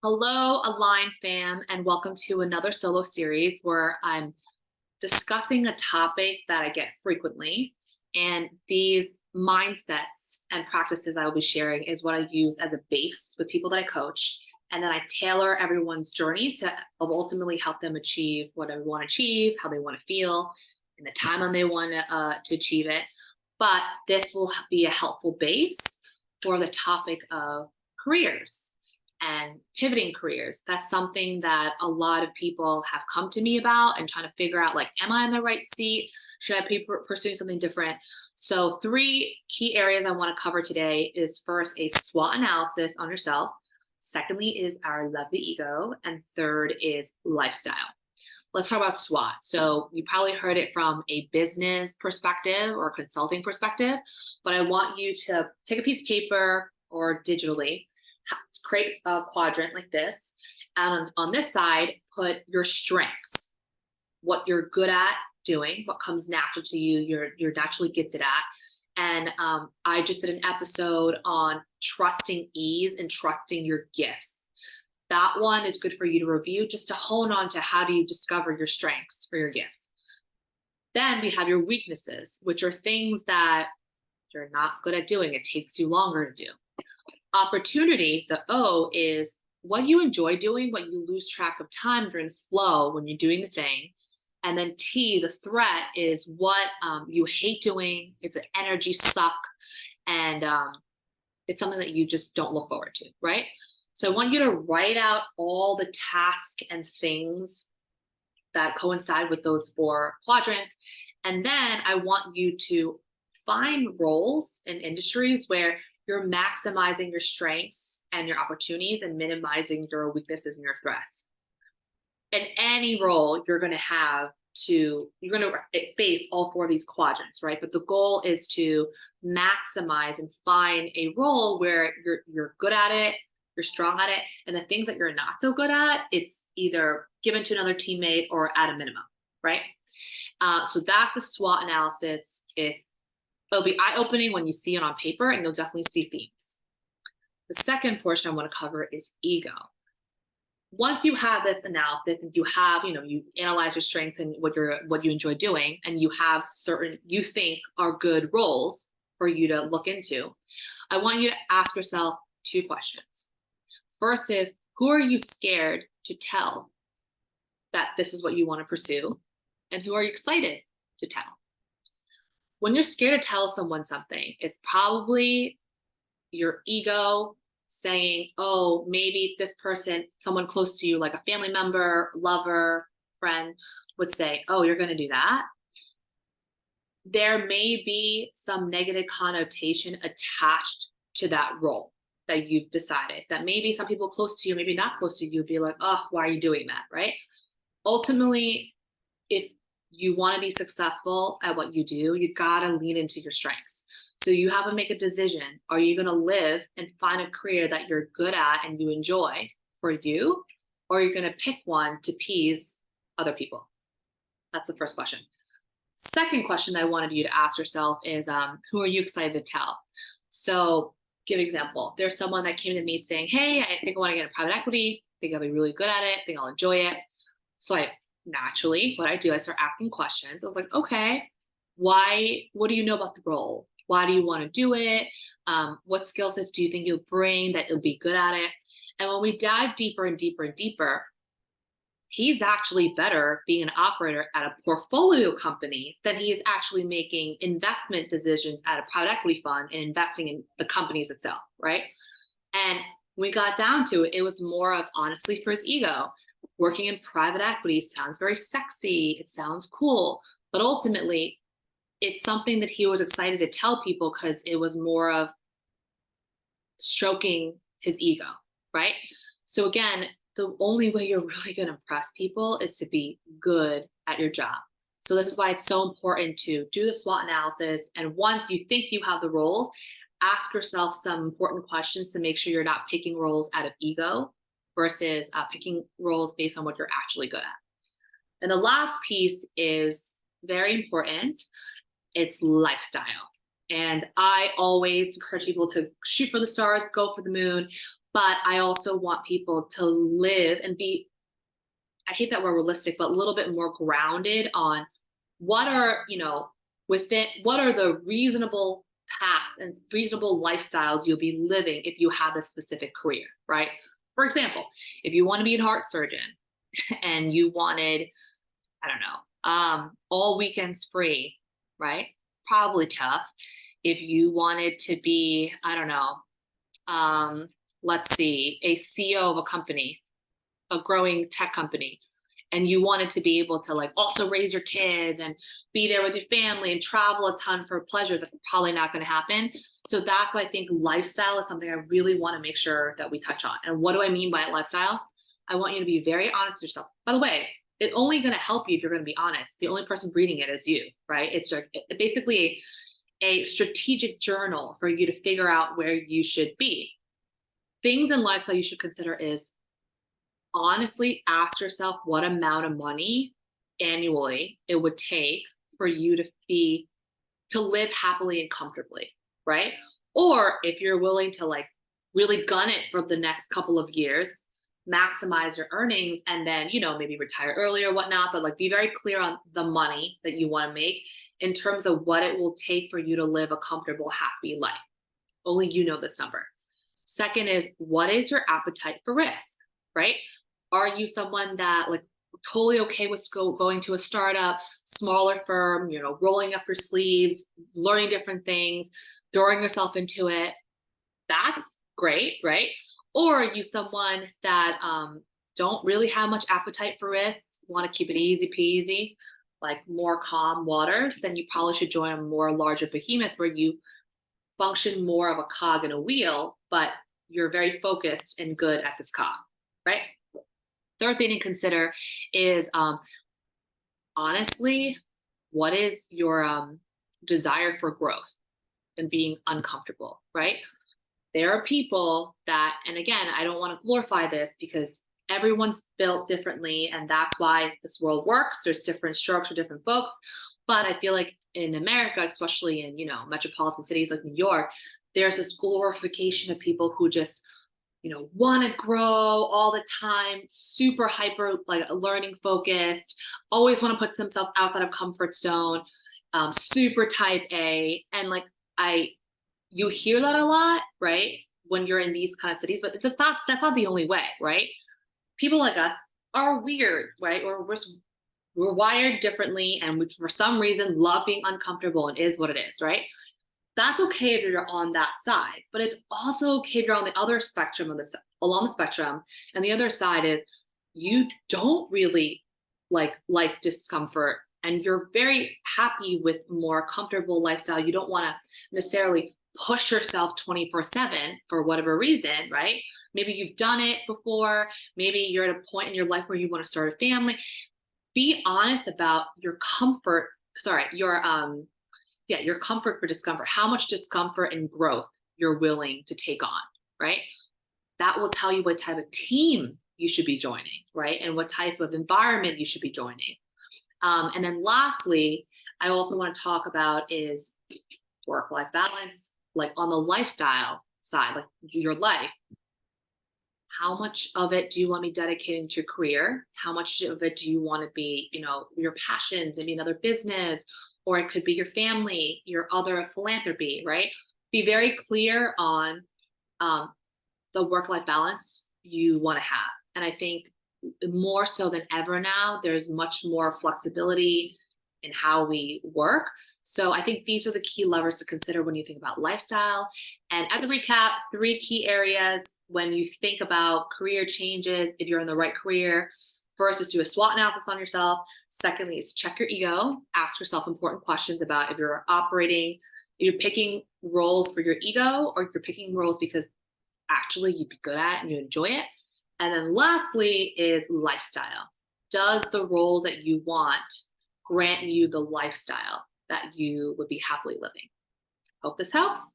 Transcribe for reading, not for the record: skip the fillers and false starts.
Hello, Align fam, and welcome to another solo series where I'm discussing a topic that I get frequently. And these mindsets and practices I will be sharing is what I use as a base with people that I coach. And then I tailor everyone's journey to ultimately help them achieve what they want to achieve, how they want to feel, and the timeline they want to achieve it. But this will be a helpful base for the topic of careers and pivoting careers. That's something that a lot of people have come to me about and trying to figure out, like, am I in the right seat? Should I be pursuing something different? So three key areas I want to cover today is first a SWOT analysis on yourself. Secondly is our lovely ego. And third is lifestyle. Let's talk about SWOT. So you probably heard it from a business perspective or consulting perspective, but I want you to take a piece of paper or digitally, create a quadrant like this. And on this side, put your strengths, what you're good at doing, what comes natural to you, you're naturally gifted at. And I just did an episode on trusting ease and trusting your gifts. That one is good for you to review just to hone on to how do you discover your strengths for your gifts. Then we have your weaknesses, which are things that you're not good at doing. It takes you longer to do. Opportunity, the O, is what you enjoy doing, what you lose track of time during flow when you're doing the thing. And then T, the threat, is what you hate doing. It's an energy suck, and it's something that you just don't look forward to, right? So I want you to write out all the tasks and things that coincide with those four quadrants. And then I want you to find roles in industries where you're maximizing your strengths and your opportunities and minimizing your weaknesses and your threats. In any role, you're going to face all four of these quadrants, right? But the goal is to maximize and find a role where you're good at it, you're strong at it, and the things that you're not so good at, it's either given to another teammate or at a minimum, right? So that's a SWOT analysis. It'll be eye-opening when you see it on paper, and you'll definitely see themes. The second portion I want to cover is ego. Once you have this analysis and you have, you analyze your strengths and what you enjoy doing, and you have certain you think are good roles for you to look into, I want you to ask yourself two questions. First is, who are you scared to tell that this is what you want to pursue? And who are you excited to tell? When you're scared to tell someone something, it's probably your ego saying, oh, maybe this person, someone close to you, like a family member, lover, friend, would say, oh, you're going to do that. There may be some negative connotation attached to that role that you've decided, that maybe some people close to you, maybe not close to you, would be like, oh, why are you doing that, right? Ultimately, if you want to be successful at what you do, you got to lean into your strengths. So you have to make a decision. Are you going to live and find a career that you're good at and you enjoy for you? Or are you going to pick one to appease other people? That's the first question. Second question I wanted you to ask yourself is, who are you excited to tell? So give an example. There's someone that came to me saying, hey, I think I want to get into private equity. I think I'll be really good at it. I think I'll enjoy it. So naturally, what I do, I start asking questions. I was like, okay, what do you know about the role? Why do you want to do it? What skill sets do you think you'll bring that you'll be good at it? And when we dive deeper and deeper and deeper, he's actually better being an operator at a portfolio company than he is actually making investment decisions at a private equity fund and investing in the companies itself, right? And when we got down to it, it was more of, honestly, for his ego. Working in private equity sounds very sexy. It sounds cool. But ultimately, it's something that he was excited to tell people because it was more of stroking his ego, right? So again, the only way you're really going to impress people is to be good at your job. So this is why it's so important to do the SWOT analysis. And once you think you have the roles, ask yourself some important questions to make sure you're not picking roles out of ego versus picking roles based on what you're actually good at. And the last piece is very important. It's lifestyle. And I always encourage people to shoot for the stars, go for the moon. But I also want people to live and be, I hate that word realistic, but a little bit more grounded on what are, within what are the reasonable paths and reasonable lifestyles you'll be living if you have a specific career, right? For example, if you want to be a heart surgeon and you wanted, I don't know, all weekends free, right? Probably tough. If you wanted to be, I don't know, let's see, a CEO of a company, a growing tech company, and you wanted to be able to like also raise your kids and be there with your family and travel a ton for pleasure, that's probably not going to happen. So that's why I think lifestyle is something I really want to make sure that we touch on. And what do I mean by lifestyle? I want you to be very honest with yourself. By the way, it's only going to help you if you're going to be honest. The only person reading it is you, right? It's like basically a strategic journal for you to figure out where you should be. Things in lifestyle you should consider is honestly ask yourself what amount of money annually it would take for you to live happily and comfortably, right? Or if you're willing to like really gun it for the next couple of years, maximize your earnings and then, maybe retire early or whatnot, but like be very clear on the money that you want to make in terms of what it will take for you to live a comfortable, happy life. Only you know this number. Second is, what is your appetite for risk, right? Are you someone that like totally okay with going to a startup, smaller firm, rolling up your sleeves, learning different things, throwing yourself into it? That's great, right? Or are you someone that don't really have much appetite for risk, want to keep it easy peasy, like more calm waters? Then you probably should join a more larger behemoth where you function more of a cog in a wheel, but you're very focused and good at this cog, right? Third thing to consider is honestly, what is your desire for growth and being uncomfortable, right? There are people that, and again, I don't want to glorify this because everyone's built differently and that's why this world works. There's different strokes for different folks. But I feel like in America, especially in, metropolitan cities like New York, there's this glorification of people who just, want to grow all the time, super hyper, like learning focused, always want to put themselves outside of comfort zone, super type A. And like, you hear that a lot, right? When you're in these kind of cities, but that's not the only way, right? People like us are weird, right? Or we're wired differently and we, for some reason, love being uncomfortable and is what it is, right? That's okay if you're on that side, but it's also okay if you're on the other spectrum along the spectrum. And the other side is you don't really like discomfort and you're very happy with more comfortable lifestyle. You don't want to necessarily push yourself 24/7 for whatever reason, right? Maybe you've done it before. Maybe you're at a point in your life where you want to start a family. Be honest about your comfort. Sorry, your comfort for discomfort, how much discomfort and growth you're willing to take on, right? That will tell you what type of team you should be joining, right? And what type of environment you should be joining. And then lastly, I also want to talk about is work-life balance, like on the lifestyle side, like your life. How much of it do you want to be dedicating to your career? How much of it do you want to be, your passion, maybe another business, or it could be your family, your other philanthropy, right? Be very clear on the work-life balance you want to have. And I think more so than ever now, there's much more flexibility in how we work. So I think these are the key levers to consider when you think about lifestyle. And as a recap, 3 key areas when you think about career changes, if you're in the right career. First is do a SWOT analysis on yourself. Secondly is check your ego. Ask yourself important questions about if you're picking roles for your ego or if you're picking roles because actually you'd be good at and you enjoy it. And then lastly is lifestyle. Does the roles that you want grant you the lifestyle that you would be happily living? Hope this helps.